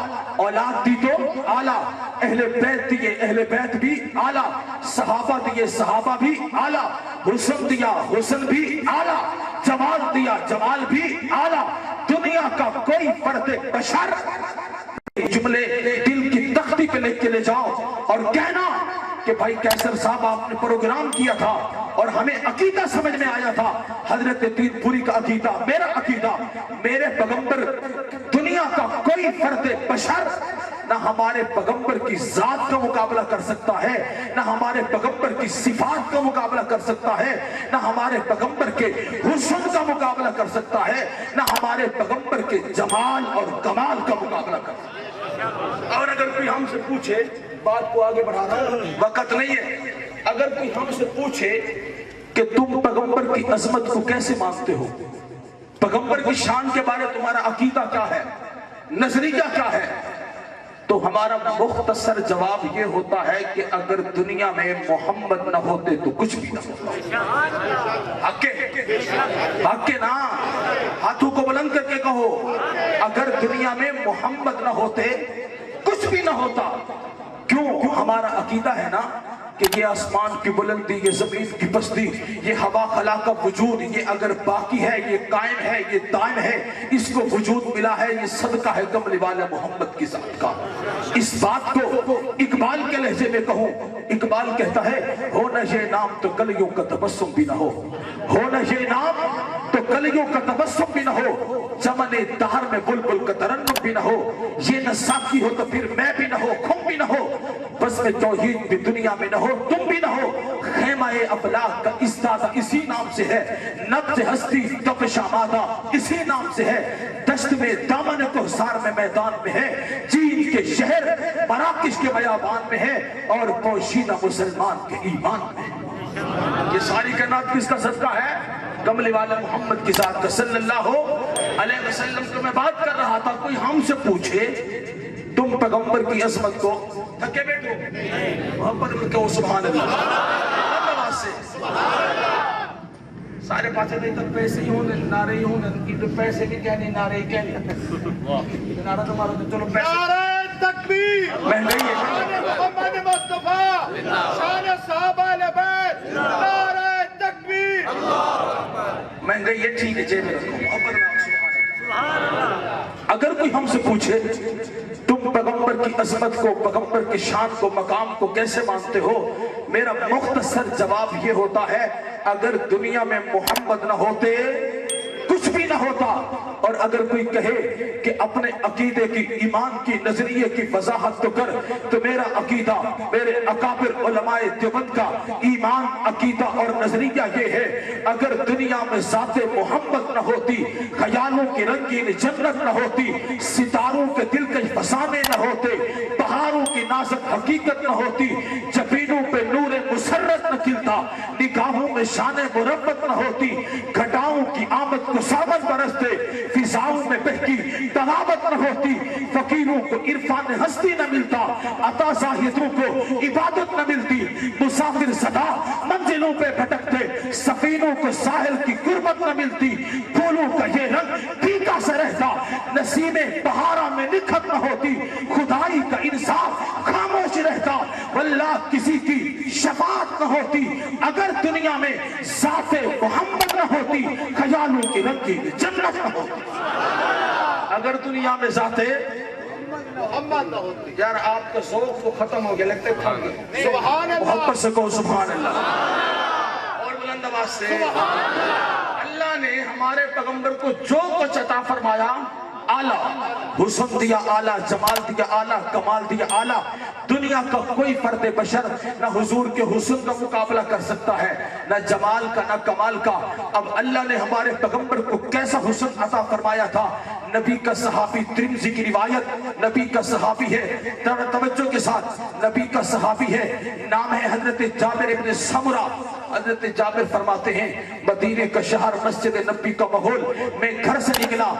اولاد دی تو اعلیٰ, اہل بیت دیے اہل بیت بھی اعلیٰ, صحابہ دیے صحابہ بھی اعلیٰ, حسن دیا حسن بھی اعلیٰ, جمال دیا جمال بھی اعلیٰ. دنیا کا کوئی فرد بشر جملے دل کی تختی پہ لکھ کے لے جاؤ اور کہنا کہ بھائی کیسر صاحب آپ نے پروگرام کیا تھا اور ہمیں عقیدہ سمجھ میں آیا تھا. حضرت دین پوری کا عقیدہ, میرا عقیدہ, میرے پیغمبر, دنیا کا کوئی فرد بشر نہ ہمارے پیغمبر کی ذات کا مقابلہ کر سکتا ہے, نہ ہمارے پیغمبر کی صفات کا مقابلہ کر سکتا ہے, نہ ہمارے پیغمبر کے حسن کا مقابلہ کر سکتا ہے, نہ ہمارے پیغمبر کے جمال اور کمال کا مقابلہ کر سکتا ہے. اور اگر کوئی ہم سے پوچھے، بات کو آگے بڑھا رہا ہوں، وقت نہیں ہے، اگر کوئی ہم سے پوچھے کہ تم پیغمبر کی عظمت کو کیسے مانتے ہو، پیغمبر کی شان کے بارے تمہارا عقیدہ کیا ہے، نظریہ کیا ہے، تو ہمارا مختصر جواب یہ ہوتا ہے کہ اگر دنیا میں محمد نہ ہوتے تو کچھ بھی نہ ہوتا۔ حق کے نا، ہاتھوں کو بلند کر کے کہو، اگر دنیا میں محمد نہ ہوتے کچھ بھی نہ ہوتا۔ کیوں؟ ہمارا عقیدہ ہے نا کہ یہ آسمان کی بلندی، یہ زمین کی پستی، یہ ہوا خلا کا وجود، یہ اگر باقی ہے، یہ قائم ہے، یہ دائم ہے، اس کو وجود ملا ہے، یہ صدقہ ہے کملی والے محمد کی ذات کا۔ اس بات کو اقبال کے لہجے میں کہوں، اقبال کہتا ہے ہو نہ یہ نام تو کلیوں کا تبسم بھی نہ ہو نہ یہ نام تو کلیوں کا تبسم بھی نہ ہو، چمن دہر میں بلبل کا ترنم بھی نہ ہو، یہ نہ ساقی ہو تو پھر میں بھی نہ ہو، خم بھی نہ ہو، بس میں توحید بھی دنیا میں نہ ہو، تم بھی نہ ہو، خیمہ افلاک کا استادہ اسی نام سے ہے، نبض ہستی تپش آمادہ اسی نام سے ہے، دشت میں دامن کوثر میں میدان میں ہے، چین کے شہر مراکش کے بیابان میں ہے، اور پوشیدہ مسلمان کے ایمان میں ہے۔ یہ ساری کائنات کس کا صدقہ ہے؟ کملی والے محمد کی ذات کا صلی اللہ علیہ وسلم۔ تو میں بات کر رہا تھا، کوئی ہم سے پوچھے تم پیغمبر کی عظمت کو، تھکے بیٹھو محبت میں کہو سبحان اللہ، سارے پاسے نہیں تک پیسے ہی ہونے، نعرے ہی ہونے، ان تو پیسے بھی کہنے، نعرے ہی کہنے، نعرہ تو مارو تو چلو پیسے، نعرہ تکبیر، مہنگائی ہے، شان محمد مصطفیٰ، شان صحابہ اہل بیت، نعرہ تکبیر، مہنگائی ہے، ٹھیک ہے جیب میں رکھو، محبت میں سبحان اللہ۔ اگر کوئی ہم سے پوچھے تم پیغمبر کی عظمت کو، پیغمبر کی شان کو، مقام کو کیسے مانتے ہو، میرا مختصر جواب یہ ہوتا ہے اگر دنیا میں محمد نہ ہوتے کچھ بھی نہ ہوتا، اور اگر کوئی کہے کہ اپنے عقیدے کی، ایمان کی، نظریے کی وضاحت تو کر، تو میرا عقیدہ، میرے اکابر علماء دیوبند کا ایمان، عقیدہ اور نظریہ یہ ہے اگر دنیا میں ذات محمد نہ ہوتی، خیالوں کی رنگین جنت نہ ہوتی، ستاروں کے دلکش فسانے نہ ہوتے، پہاڑوں کی نازک حقیقت نہ ہوتی، جبینوں پہ نور مسرت نہ کھلتا، نگاہوں میں شان مربت نہ ہوتی، گھٹاؤں کی آمد کو سامن برستے، فضاؤں میں بہکی تلاوت نہ ہوتی، فقیروں کو عرفان ہستی نہ ملتا، عطا زاہدوں کو عبادت نہ ملتی، مسافر صدا منزلوں پہ بھٹکتے، سفینوں کو ساحل کی قربت نہ ملتی، پھولوں کا یہ رنگ پھیکا سا رہتا، نسیمیں بہارا میں نکھت نہ ہوتی، خدائی کا انصاف خاموش رہتا، واللہ کسی کی شفاعت نہ ہوتی، اگر دنیا میں ذات محمد نہ ہوتی، خیالوں کی رنگین جنت نہ ہوتی، اگر دنیا میں ذات محمد نہ ہوتی۔ یار آپ کا ذوق تو ختم ہو گیا، لگتے تھک گئے، سبحان اللہ، محبت سے کہو سبحان اللہ، اور بلند آواز سے اللہ نے ہمارے پیغمبر کو جو کچھ عطا فرمایا، اعلیٰ حسن دیا، اعلیٰ جمال دیا، اعلیٰ کمال دیا، اعلیٰ دنیا کا کوئی فرد بشر نہ حضور کے حسن کا مقابلہ کر سکتا ہے، نہ جمال کا، نہ کمال کا۔ اب اللہ نے ہمارے پیغمبر کو کیسا حسن عطا فرمایا تھا، نبی کا صحابی، ترمذی کی روایت، نبی کا صحابی ہے، توجہ کے ساتھ، نبی کا صحابی ہے، نام ہے حضرت جابر ابن سمرہ۔ حضرت جابر فرماتے ہیں مدینے کا شہر، مسجد نبی کا ماحول، میں گھر سے نکلا،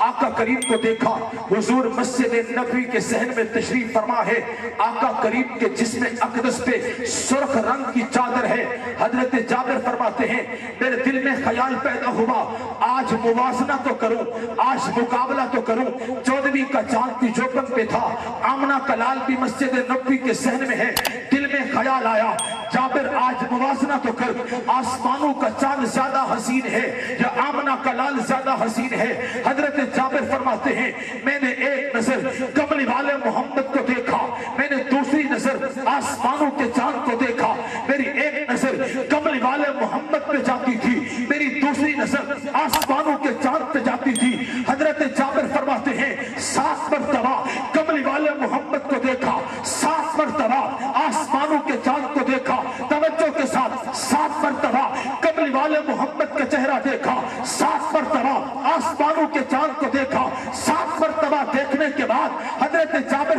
آقا کریم کو دیکھا، حضور مسجد نبی کے صحن میں تشریف فرما ہے، آقا کریم کے جسم اقدس پہ سرخ رنگ کی چادر ہے۔ حضرت جابر فرماتے ہیں میرے دل میں خیال پیدا ہوا آج موازنہ تو کروں، آج مقابلہ تو کروں، 14ویں کا چاند بھی جوبن پہ تھا، آمنہ کا لال بھی مسجد نبی کے صحن میں ہے، دل میں خیال آیا جابر آج موازنہ تو کر، آسمانوں کا چاند زیادہ حسین ہے یا آمنہ کا لال زیادہ حسین ہے؟ حضرت جابر فرماتے ہیں میں نے ایک نظر کملی والے محمد کو دیکھا، میں نے دوسری نظر آسمانوں کے چاند کو دیکھا، میری ایک نظر کملی والے محمد پہ جاتی تھی، میری دوسری نظر آسمانوں کے چاند پہ جاتی تھی۔ حضرت جابر فرماتے ہیں 7 مرتبہ کملی والے محمد کو دیکھا، 7 مرتبہ آسمانوں کے چاند کو دیکھا، توجہ کے ساتھ 7 مرتبہ کملی والے محمد کا چہرہ دیکھا، 7 مرتبہ آسمانوں کے چاند کو دیکھا، 7 مرتبہ دیکھنے کے بعد حضرت جابر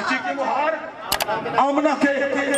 چاچی کی مہار آمنہ کے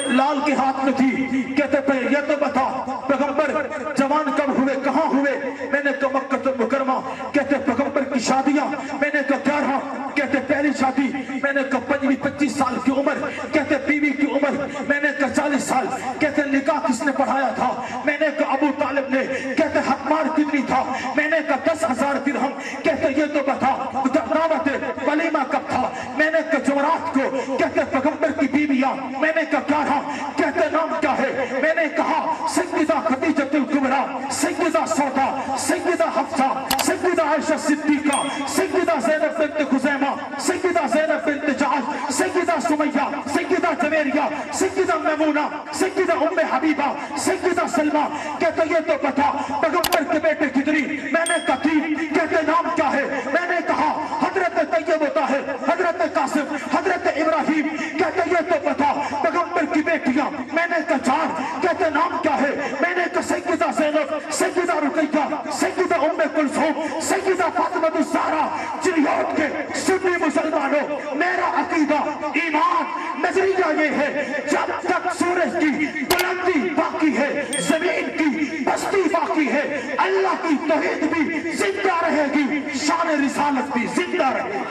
لال کے ہاتھ میں تھی. کہتے پہ یہ تو بتا پیغمبر جوان کب ہوئے, کہاں ہوئے؟ میں نے کہا مکہ المکرمہ. کہتے پیغمبر کی شادیاں, میں نے کہا 11. کہتے پہلی شادی میں نے کہا 25 سال کی عمر. کہتے بیوی کی عمر میں نے کہا 40 سال. کہتے نکاح کس نے پڑھایا تھا؟ میں نے کہا ابو طالب نے. کہتے حقمار کتنی تھا؟ میں نے کہا 10,000 درہم. کہتے یہ تو بتا دعوت ولیمہ کب تھا؟ میں نے کہا جمعرات کو. کہتے پیغمبر کی بیویاں, میں نے کہا 11. کہتے نام کیا ہے؟ میں نے کہا سیدہ خدیجہ الکبریٰ, سیدہ سودا, سیدہ حفصہ, سیدہ عائشہ صدیقہ, سیدہ زینب بنت خزیمہ, سیدہ زینب بنت جعش, سیدہ سمیہ, سیدہ جویریہ, سیدہ میمونہ, سیدہ ام حبیبہ, سیدہ سلمہ. کہتے یہ تو بتا پیغمبر کے بیٹے کتنی؟ میں نے کہا 3. کہتے نام کیا ہے؟ میں نے کہا حضرت طیب ہوتا ہے, حضرت قاسم, حضرت ابراہیم. کہتے یہ تو بتا پیغمبر کی بیٹیاں. میں نے کہا 4. کہتے نام کیا ہے؟ میں نے کہا سیدہ زینب, سیدہ رقیہ, سیدہ ام کلثوم, سیدہ فاطمہ الزہرا. چلیوٹ کے سنی مسلمانوں, میرا عقیدہ ایمان نظریہ یہ ہے جب تک سورج کی بلندی باقی ہے, زمین کی بستی باقی ہے, اللہ کی توحید بھی زندہ رہے گی, شان رسالت بھی زندہ رہے گی.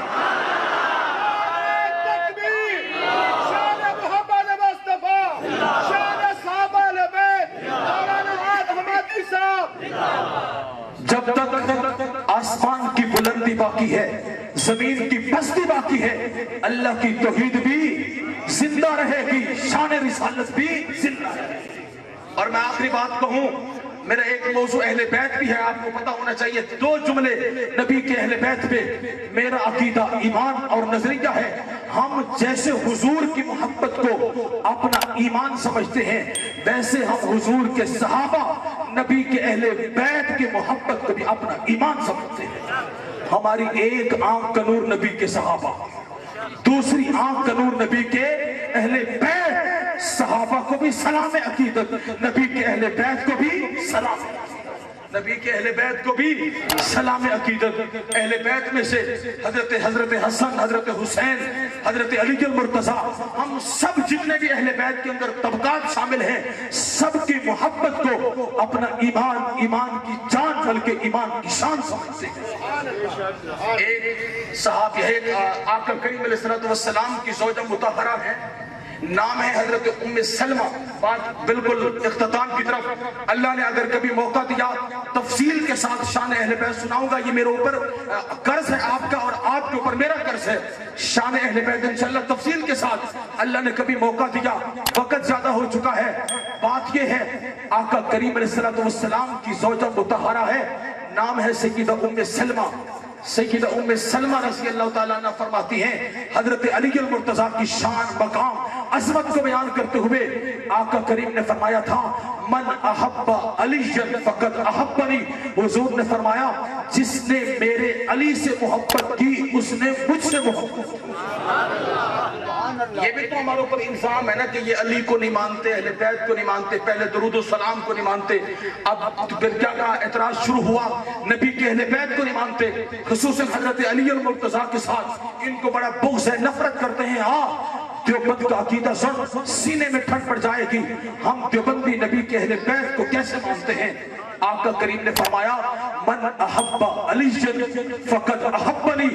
تکبیر, شان محمد مصطفیٰ, شان صحابہ اہل بیت, مولانا احمد صاحب. جب تک آسمان کی بلندی باقی ہے, زمین کی بستی باقی ہے, اللہ کی توحید بھی زندہ رہے گی, شان رسالت بھی زندہ رہے گی. اور میں آخری بات کہوں, میرا ایک موضوع اہل بیت بھی ہے, آپ کو پتہ ہونا چاہیے. 2 جملے نبی کے اہل بیت پہ. میرا عقیدہ ایمان اور نظریہ ہے, ہم جیسے حضور کی محبت کو اپنا ایمان سمجھتے ہیں, ویسے ہم حضور کے صحابہ, نبی کے اہل بیت کی محبت کو بھی اپنا ایمان سمجھتے ہیں. ہماری ایک آنکھ کا نور نبی کے صحابہ, دوسری آنکھ کا نور نبی کے اہل بیت. صحابہ کو بھی سلام عقیدت, نبی کے اہل بیت کو بھی سلام, نبی کے اہل بیت کو بھی سلام عقیدت. اہل بیت میں سے حضرت حسن, حضرت حسین, حضرت علی المرتضیٰ, ہم سب جتنے بھی اہل بیت کے اندر طبقات شامل ہیں, سب کی محبت کو اپنا ایمان, ایمان کی جان بلکہ ایمان کی شان سمجھتے ہیں. ایک صحابی ہے, آقا کریم علیہ السلام کی زوجہ مطہرہ ہے, نام ہے حضرت ام سلمہ. بات بالکل اختتام کی طرف. اللہ نے اگر کبھی موقع دیا تفصیل کے ساتھ شان اہل بیت سناؤں گا. یہ میرے اوپر قرض ہے آپ کا, اور آپ کے اوپر میرا قرض ہے. شان اہل بیت انشاءاللہ تفصیل کے ساتھ اللہ نے کبھی موقع دیا. وقت زیادہ ہو چکا ہے. بات یہ ہے, آقا کریم علیہ السلام کی زوجہ مطہرہ ہے, نام ہے سیدہ ام سلمہ. سیدہ ام سلمہ رضی اللہ تعالیٰ عنہ فرماتی ہیں, حضرت علی المرتضیٰ کی شان, مقام, عظمت کو بیان کرتے ہوئے آقا کریم نے فرمایا تھا, من احب علی فقد احبنی. حضور نے فرمایا جس نے میرے علی سے محبت کی اس نے مجھ سے محبت کی. یہ بھی تو ہمارے اوپر الزام ہے نا کہ یہ علی کو نہیں مانتے, اہل بیت کو نہیں مانتے, پہلے درود و سلام کو نہیں مانتے, اب پھر کیا کہا اعتراض شروع ہوا, نبی کے اہل بیت کو نہیں مانتے, خصوصاً حضرت علی المرتضیٰ کے ساتھ ان کو بڑا بغض ہے, نفرت کرتے ہیں. ہاں, دیوبند کا عقیدہ سن, سینے میں ٹھنڈ پڑ جائے گی. ہم دیوبندی نبی کے اہل بیت کو کیسے مانتے ہیں؟ آقا کریم نے فرمایا من احب علی فقد احبنی.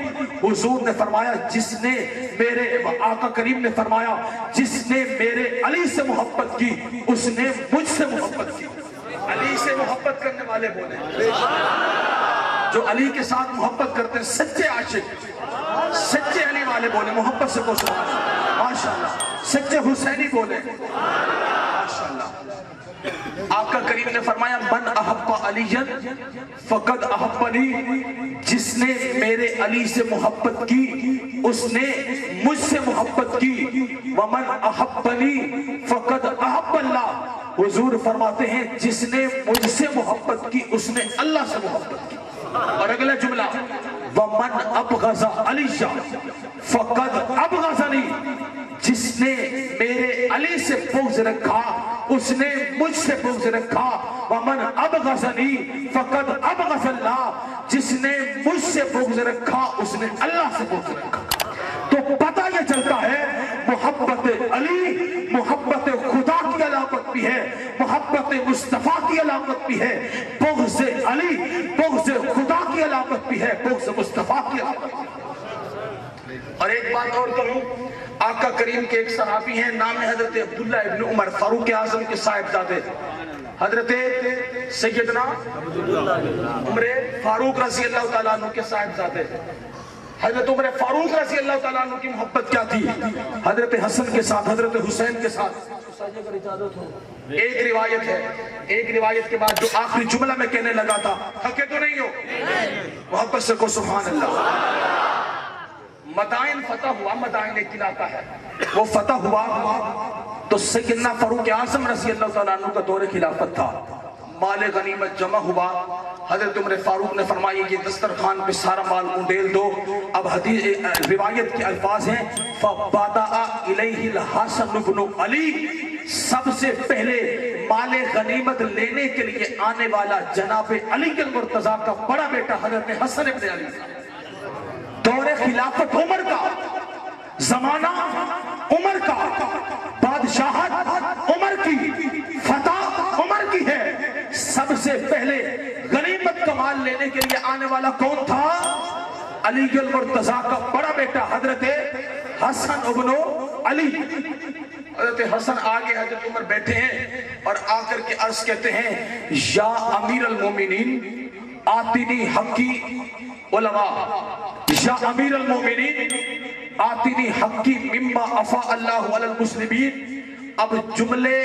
حضور نے فرمایا جس نے میرے, آقا کریم نے فرمایا جس نے میرے علی سے محبت کی اس نے مجھ سے محبت کی. علی سے محبت کرنے والے بولے, جو علی کے ساتھ محبت کرتے ہیں, سچے عاشق, سچے علی والے بولے محبت سے کو سبحان اللہ, ماشاءاللہ. سچے حسینی بولے ماشاءاللہ. آقا کریم نے فرمایا من احب علی فقد احبنی. جس نے میرے علی سے محبت کی اس نے مجھ سے محبت کی. ومن احبنی فقد احب اللہ. حضور فرماتے ہیں جس نے مجھ سے محبت کی اس نے اللہ سے محبت کی. اور اگلا جملہ ومن ابغض علی فقد ابغضنی. جس نے میرے علی سے بغض رکھا اس نے مجھ سے بغض رکھا. ومن ابغضنی فقد ابغض اللہ. جس نے مجھ سے بغض رکھا اس نے اللہ سے بغض رکھا. تو پتہ یہ چلتا ہے محبت علی محبت خدا کی علامت بھی ہے، محبت مصطفیٰ کی علامت بھی ہے، بغض علی بغض خدا کی علامت بھی ہے، بغض مصطفیٰ کی علامت بھی ہے۔ اور ایک بات اور کہوں، آقا کریم کے ایک صحابی ہیں، نام ہے حضرت عبداللہ ابن عمر، فاروق اعظم کے صاحبزادے، حضرت سیدنا عمر فاروق رضی اللہ تعالیٰ عنہ کے صاحبزادے۔ حضرت عمر فاروق رضی اللہ تعالیٰ عنہ کی محبت کیا تھی؟ حضرت حسن کے ساتھ، حضرت حسین کے ساتھ۔ ایک روایت ہے، ایک روایت کے بعد جو آخری جملہ میں کہنے لگا تھا، تھکے تو نہیں ہو؟ محبت سے کو سبحان اللہ۔ مدائن فتح ہوا، مدائن ایک علاقہ ہے، وہ فتح ہوا تو سیدنا فاروق اعظم رضی اللہ تعالیٰ عنہ کا دور خلافت تھا، مال غنیمت جمع ہوا۔ حضرت عمر فاروق نے فرمایا یہ دسترخوان پہ سارا مال انڈیل دو۔ اب حدیث روایت کے الفاظ ہیں فَبَدَأَ إِلَيْهِ الْحَسَنُ بْنُ عَلِي، سب سے پہلے مال غنیمت لینے کے لیے آنے والا جناب علی المرتضیٰ کا بڑا بیٹا حضرت حسن ابن علی، دور خلافت عمر کا، زمانہ عمر کا، بادشاہت عمر کی، فتح عمر کی ہے۔ سب سے پہلے غنیمت کا مال لینے کے لیے آنے والا کون تھا؟ علی المرتضیٰ کا بڑا بیٹا حضرت حسن ابن علی۔ حضرت حسن آگے حضرت عمر بیٹھے ہیں اور آ کر کے عرض کہتے ہیں یا امیر المومنین آتینی حقی علماء، یا امیر المومنین آتینی حقی مما افا اللہ علی المسلمین۔ اب جملے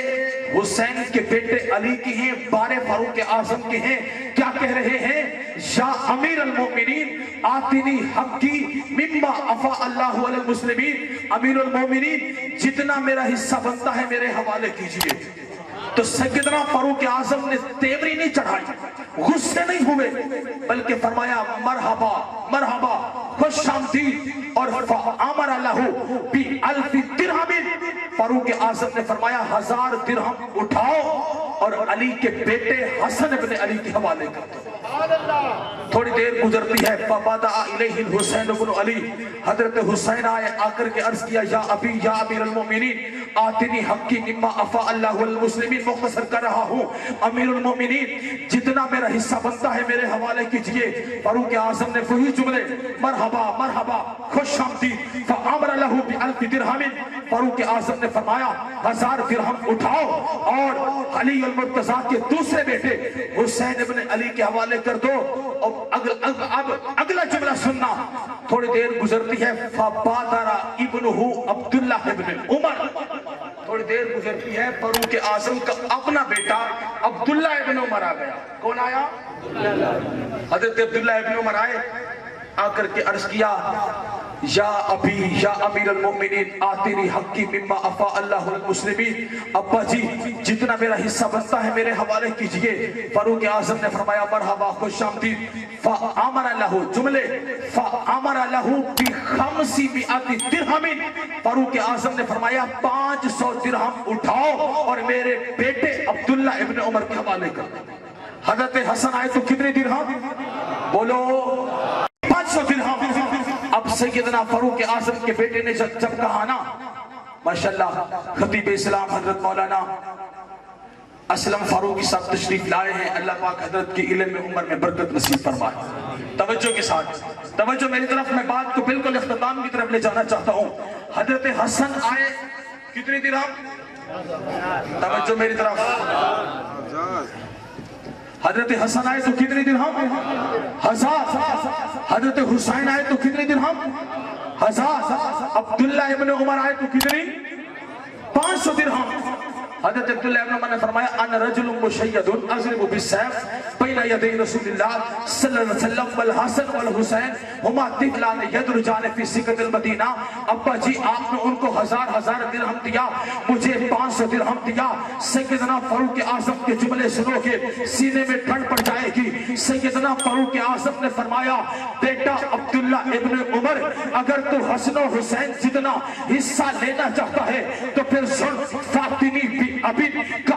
حسین کے بیٹے علی کی ہیں، بار فاروق اعظم کے ہیں، کیا کہہ رہے ہیں؟ یا امیر المومنین آتینی حقی مما افا اللہ علی المسلمین، امیر المومنین جتنا میرا حصہ بنتا ہے میرے حوالے کیجئے۔ تو سیدنا فاروق اعظم نے تیوری نہیں چڑھائی، غصے نہیں ہوئے، بلکہ فرمایا مرحبا مرحبا، خوش آمدید، اور فَأَمَرَ لَهُ بِأَلْفِ دِرْہَمٍ، فاروق اعظم نے فرمایا 1000 درہم اٹھاؤ اور علی کے بیٹے حسن ابن علی کے حوالے کر دو۔ تھوڑی دیر گزرتی ہے فَبَدَأَ إِلَيْهِ الْحُسَيْنُ بْنُ عَلِي، حضرت حسین آئے، آ کر کے عرض کیا یا ابی یا امیر المومنین آتنی حقی مما افا اللہ المسلمین۔ مختصر کر رہا ہوں، امیر المومنین جتنا میرا حصہ بنتا ہے میرے حوالے کیجئے۔ فاروق اعظم نے وہی جملے مرحبا مرحبا، خوش آمدید، فَأَمَرَ لَهُ بِأَلْفِ دِرْہَمٍ، فاروق اعظم نے فرمایا 1000 درہم اٹھاؤ اور علی المرتضیٰ کے دوسرے بیٹے حسین ابن علی کے حوالے کر دو۔ اب اگلا جملہ سننا، تھوڑی دیر گزرتی ہے فَبَادَرَ ابْنُهُ عبداللہ ابن عمر، تھوڑی دیر گزرتی ہے فاروق اعظم کا اپنا بیٹا عبداللہ ابن عمر آ گیا۔ کون آیا؟ حضرت عبداللہ ابن عمر آئے، آ کر کے عرض کیا یا ابی یا امیر المومنین آتینی حقی مما افا اللہ المسلمین، ابا جی جتنا میرا حصہ بنتا ہے میرے حوالے کیجئے۔ فاروق اعظم نے فرمایا مرحبا، خوش آمدید، فَأَمَرَ لَهُ، جملے فَأَمَرَ لَهُ بِخَمْسِمِائَةِ دِرْہَمٍ، فاروق اعظم نے فرمایا 500 درہم اٹھاؤ اور میرے بیٹے عبداللہ ابن عمر کے حوالے کر دو۔ حضرت حسن آئے تو کتنے درہم؟ بولو 500 درہم۔ اب سیدنا فاروق اعظم کے بیٹے نے جب کہا نا، ماشاءاللہ خطیب اسلام حضرت مولانا اسلم فاروقی صاحب تشریف لائے ہیں، اللہ پاک حضرت کی علم میں عمر میں برکت نصیب فرمائے۔ توجہ کے ساتھ توجہ میری طرف، میں بات کو بالکل اختتام کی طرف لے جانا چاہتا ہوں۔ حضرت حسن آئے کتنی درہم؟ توجہ میری طرف، حضرت حسن آئے تو کتنی درہم؟ 1000۔ حضرت حسین آئے تو کتنی درہم؟ 1000۔ عبداللہ ابن عمر آئے تو کتنی؟ 500 درہم۔ حضرت عبداللہ ابن عمر نے فرمایا انا رجل مشید اضرب بالسیف بین یدی رسول اللہ صلی اللہ علیہ وسلم والحسن والحسین ہما طفلان یدرجان فی سکت المدینہ۔ ابا جی آپ نے ان کو 1000 درہم دیا، مجھے 500 درہم دیا۔ سیدنا فاروق اعظم کے جملے سنو گے سینے میں ٹھنڈ پڑ جائے گی۔ سیدنا فاروق اعظم نے فرمایا بیٹا عبداللہ ابن عمر، اگر تو حسن و حسین جتنا حصہ لینا چاہتا ہے تو پھر سن فاطمی ابن کا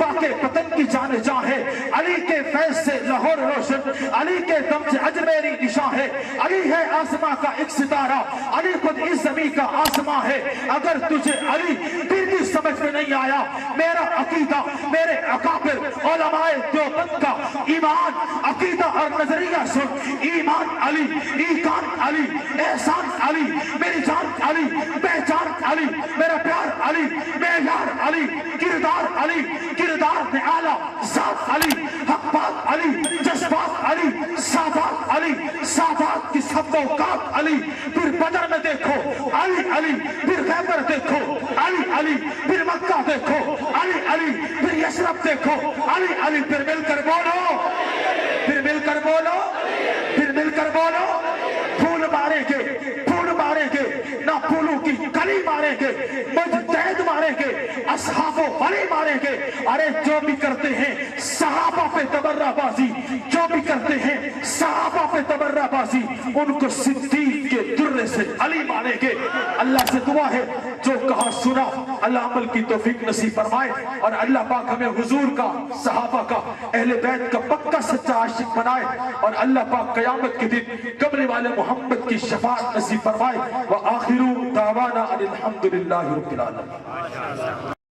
پاک پتن کی جان جاں ہے، علی کے فیض سے لاہور روشن، علی کے دم سے اجمیری نشاں ہے، علی ہے آسماں کا ایک ستارہ، علی خود اس زمین کا آسماں ہے۔ اگر تجھے علی پھر بھی سمجھ میں نہیں آیا، میرا عقیدہ، میرے اکابر علماء دیوبند کا ایمان، عقیدہ اور نظریہ سن۔ ایمان علی، ایقان علی، احسان علی، میری جان علی، پہچان علی، میرا پیار علی، معیار علی، کردار علی، کردار میں اعلیٰ، ذات علی، حق بات علی، جذبات علی، سادات علی، سادات کی سب اوقات علی۔ پھر بدر میں دیکھو علی علی، پھر خیبر دیکھو علی علی، پھر مکہ دیکھو علی علی، پھر یثرب دیکھو علی علی، پھر مل کر بولو، پھر مل کر بولو، پھر مل کر بولو۔ پھول ماریں گے، پھول ماریں گے، نہ پھولوں کی کلی ماریں گے، مجتہد ماریں گے، اصحاب و ولی ماریں گے۔ ارے جو بھی کرتے ہیں صحابہ پہ تبرہ بازی، جو بھی کرتے ہیں صحابہ پہ تبرہ بازی، ان کو صدیق کے درے سے علی ماریں گے۔ اللہ سے دعا ہے جو کہا سنا اللہ عمل کی توفیق نصیب فرمائے، اور اللہ پاک ہمیں حضور کا، صحابہ کا، اہل بیت کا پکا سچا عاشق بنائے، اور اللہ پاک قیامت کے دن کملی والے محمد کی شفاعت نصیب فرمائے۔ وآخر دعوانا ان الحمدللہ رب العالمین۔